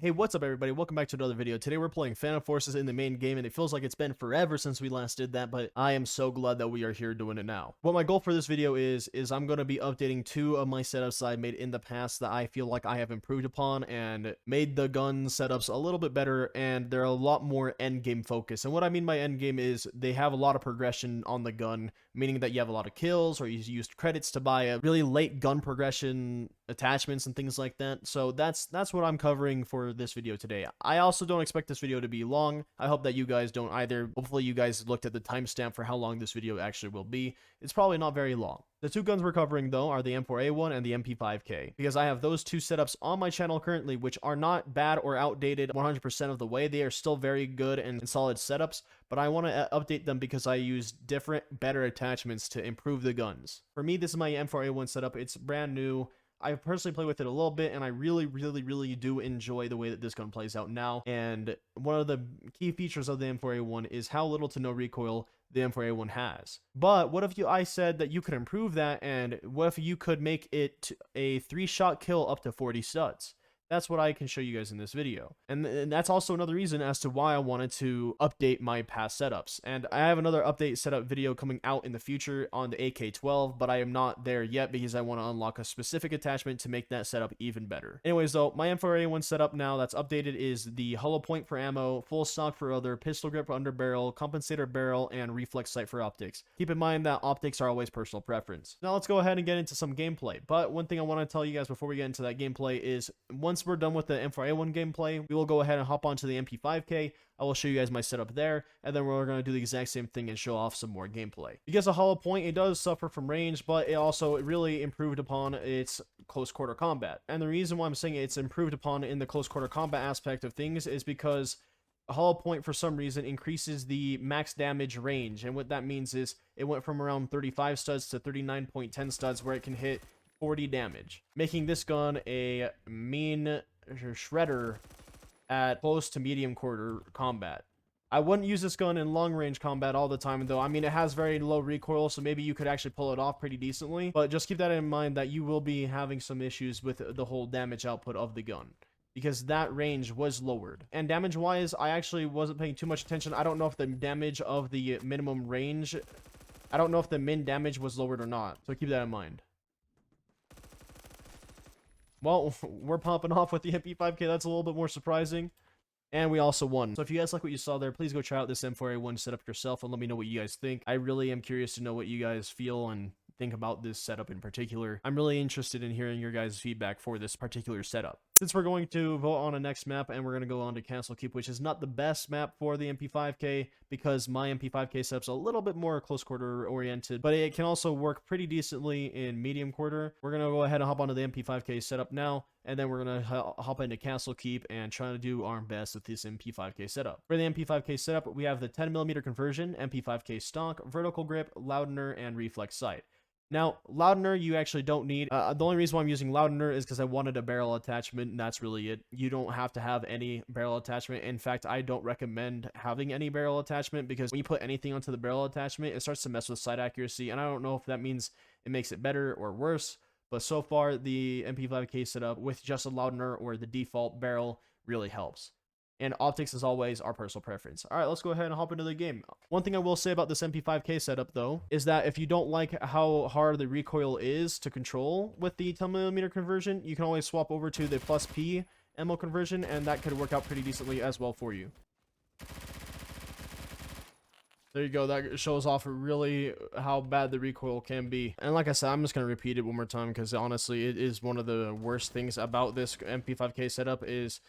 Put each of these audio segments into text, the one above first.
Hey, what's up everybody? Welcome back to another video. Today we're playing Phantom Forces in the main game, and it feels like it's been forever since we last did that, but I am so glad that we are here doing it now. What my goal for this video is I'm going to be updating two of my setups that I made in the past that I feel like I have improved upon and made the gun setups a little bit better, and they're a lot more endgame focused. And what I mean by endgame is they have a lot of progression on the gun, meaning that you have a lot of kills, or you used credits to buy a really late gun progression attachments and things like that. So that's what I'm covering for this video today. I also don't expect this video to be long. I hope that you guys don't either. Hopefully you guys looked at the timestamp for how long this video actually will be. It's probably not very long. The two guns we're covering though are the M4A1 and the MP5K, because I have those two setups on my channel currently, which are not bad or outdated 100% of the way. They are still very good and solid setups, but I want to update them because I use different, better attachments to improve the guns. For me, this is my M4A1 setup. It's brand new. I personally play with it a little bit, and I really do enjoy the way that this gun plays out now. And one of the key features of the M4A1 is how little to no recoil the M4A1 has. But what if I said that you could improve that, and what if you could make it a 3-shot kill up to 40 studs? That's what I can show you guys in this video. And that's also another reason as to why I wanted to update my past setups. And I have another update setup video coming out in the future on the AK-12, but I am not there yet because I want to unlock a specific attachment to make that setup even better. Anyways though, my M4A1 setup now that's updated is the hollow point for ammo, full stock for other, pistol grip for under barrel, compensator barrel, and reflex sight for optics. Keep in mind that optics are always personal preference. Now let's go ahead and get into some gameplay. But one thing I want to tell you guys before we get into that gameplay is once we're done with the M4A1 gameplay, we will go ahead and hop onto the MP5K. I will show you guys my setup there, and then we're going to do the exact same thing and show off some more gameplay. Because a hollow point, it does suffer from range, but it also really improved upon its close quarter combat. And the reason why I'm saying it's improved upon in the close quarter combat aspect of things is because a hollow point for some reason increases the max damage range, and what that means is it went from around 35 studs to 39.10 studs, where it can hit 40 damage, making this gun a mean shredder at close to medium quarter combat. I wouldn't use this gun in long range combat all the time though. I mean, it has very low recoil, so maybe you could actually pull it off pretty decently, but just keep that in mind that you will be having some issues with the whole damage output of the gun, because that range was lowered. And damage wise, I actually wasn't paying too much attention. I don't know if the damage of the minimum range, I don't know if the min damage was lowered or not, so keep that in mind. Well, we're popping off with the MP5K. That's a little bit more surprising. And we also won. So if you guys like what you saw there, please go try out this M4A1 setup yourself and let me know what you guys think. I really am curious to know what you guys feel and think about this setup in particular. I'm really interested in hearing your guys' feedback for this particular setup. Since we're going to vote on a next map, and we're going to go on to Castle Keep, which is not the best map for the MP5K because my MP5K setup's a little bit more close quarter oriented, but it can also work pretty decently in medium quarter. We're going to go ahead and hop onto the MP5K setup now, and then we're going to hop into Castle Keep and try to do our best with this MP5K setup. For the MP5K setup, we have the 10mm conversion, MP5K stock, vertical grip, Loudener, and reflex sight. Now, Loudener, you actually don't need. The only reason why I'm using Loudener is because I wanted a barrel attachment, and that's really it. You don't have to have any barrel attachment. In fact, I don't recommend having any barrel attachment, because when you put anything onto the barrel attachment, it starts to mess with sight accuracy, and I don't know if that means it makes it better or worse, but so far, the MP5K setup with just a Loudener or the default barrel really helps. And optics, as always, our personal preference. All right, let's go ahead and hop into the game. One thing I will say about this MP5K setup, though, is that if you don't like how hard the recoil is to control with the 10mm conversion, you can always swap over to the plus P ammo conversion, and that could work out pretty decently as well for you. There you go. That shows off really how bad the recoil can be. And like I said, I'm just going to repeat it one more time because honestly, it is one of the worst things about this MP5K setup is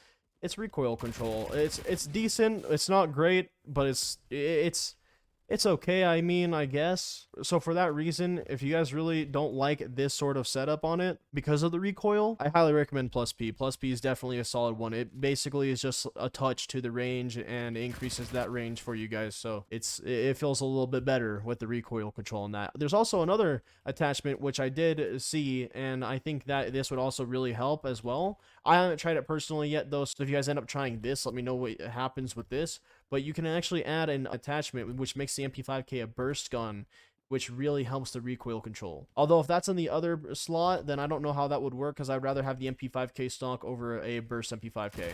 its recoil control. It's decent. It's not great, but it's okay, I mean, I guess. So for that reason, if you guys really don't like this sort of setup on it because of the recoil, I highly recommend Plus P. Plus P is definitely a solid one. It basically is just a touch to the range and increases that range for you guys. So it feels a little bit better with the recoil control on that. There's also another attachment which I did see, and I think that this would also really help as well. I haven't tried it personally yet though, so if you guys end up trying this, let me know what happens with this. But you can actually add an attachment which makes the MP5K a burst gun which really helps the recoil control. Although if that's in the other slot, then I don't know how that would work, because I'd rather have the MP5K stock over a burst MP5K.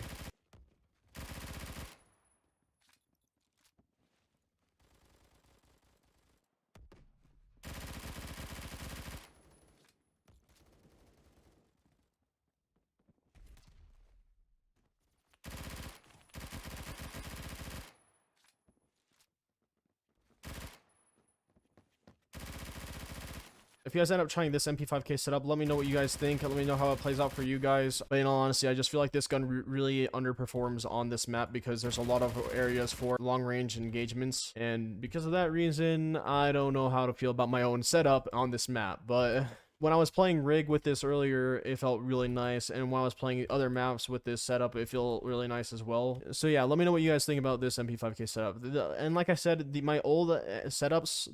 If you guys end up trying this MP5K setup, let me know what you guys think. Let me know how it plays out for you guys. But in all honesty, I just feel like this gun really underperforms on this map because there's a lot of areas for long-range engagements. And because of that reason, I don't know how to feel about my own setup on this map. But when I was playing Rig with this earlier, it felt really nice, and when I was playing other maps with this setup, it felt really nice as well. So yeah, let me know what you guys think about this MP5K setup. And like I said, my old setups,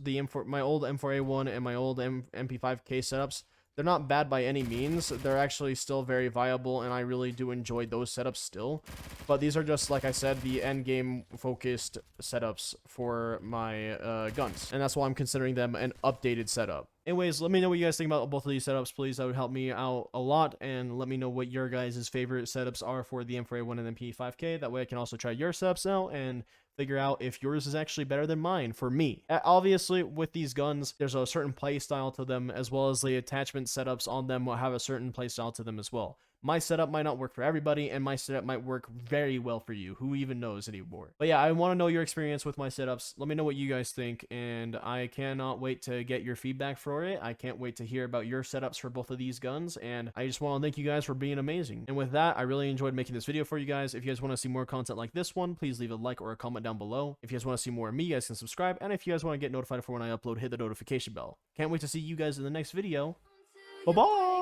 my old M4A1 and my old MP5K setups, they're not bad by any means. They're actually still very viable, and I really do enjoy those setups still. But these are just, like I said, the end game focused setups for my guns, and that's why I'm considering them an updated setup. Anyways, let me know what you guys think about both of these setups, please. That would help me out a lot, and let me know what your guys' favorite setups are for the M4A1 and MP5K. That way I can also try your setups out and figure out if yours is actually better than mine for me. Obviously, with these guns, there's a certain play style to them, as well as the attachment setups on them will have a certain play style to them as well. My setup might not work for everybody, and my setup might work very well for you. Who even knows anymore? But yeah, I want to know your experience with my setups. Let me know what you guys think, and I cannot wait to get your feedback for it. I can't wait to hear about your setups for both of these guns, and I just want to thank you guys for being amazing. And with that, I really enjoyed making this video for you guys. If you guys want to see more content like this one, please leave a like or a comment down below. If you guys want to see more of me, you guys can subscribe, and if you guys want to get notified for when I upload, hit the notification bell. Can't wait to see you guys in the next video. Bye-bye!